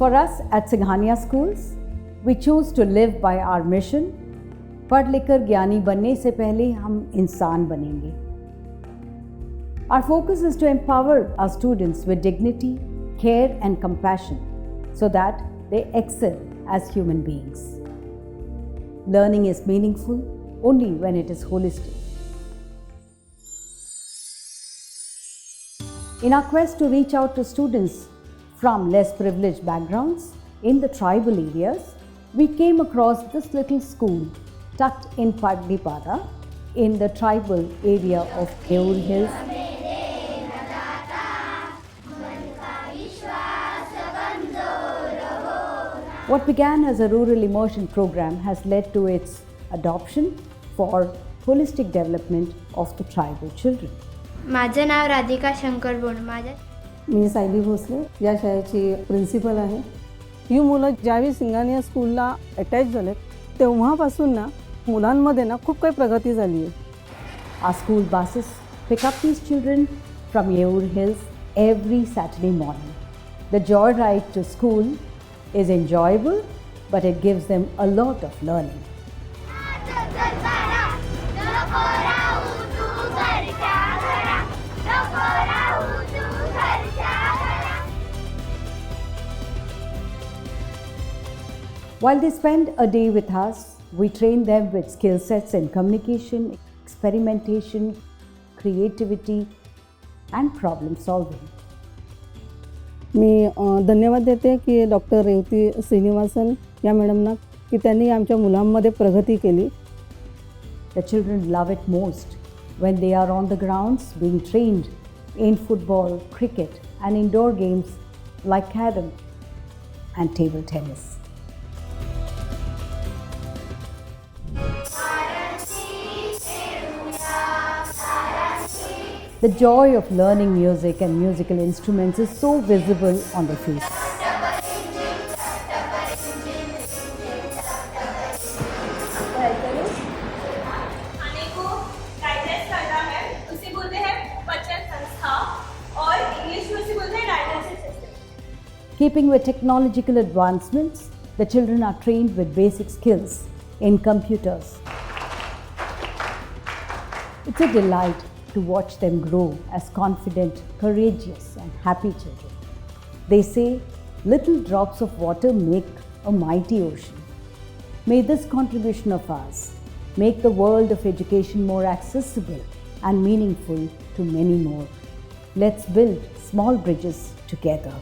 For us at Singhania Schools, we choose to live by our mission. पढ़ लिख कर ज्ञानी बनने से पहले हम इंसान बनेंगे. Our focus is to empower our students with dignity, care and compassion so that they excel as human beings. Learning is meaningful only when it is holistic. In our quest to reach out to students from less privileged backgrounds in the tribal areas, we came across this little school tucked in Padlipada in the tribal area of Yeoor Hills. What began as a rural immersion program has led to its adoption for holistic development of the tribal children. माझं नाव राधिका शंकर बोण. मी सायली भोसले या शाळेची principal आहे. ही मुलं ज्यावेळी सिंघानिया स्कूलला attach झाले तेव्हापासून ना मुलांमध्ये ना खूप काही प्रगती झाली आहे. Our school buses pick up these children from Yeoor Hills every Saturday morning. The joyride to school is enjoyable, but it gives them a lot of learning. While they spend a day with us, we train them with skill sets in communication, experimentation, creativity, and problem solving. मी धन्यवाद देते की doctor Revati Srinivasan या मॅडमना की त्यांनी आमच्या मुलांमध्ये प्रगती केली. The children love it most when they are on the grounds being trained in football, cricket, and indoor games like carrom and table tennis. The joy of learning music and musical instruments is so visible on their faces. खाने को digest करना है उसे बोलते हैं पचन संस्था और इंग्लिश में उसे बोलते हैं digestive system. Keeping with technological advancements, the children are trained with basic skills in computers. It's a delight to watch them grow as confident, courageous, and happy children. They say, little drops of water make a mighty ocean. May this contribution of ours make the world of education more accessible and meaningful to many more. Let's build small bridges together.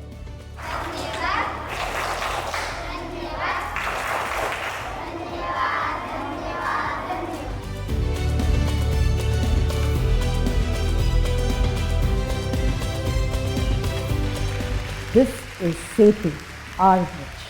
This is Setu, our bridge.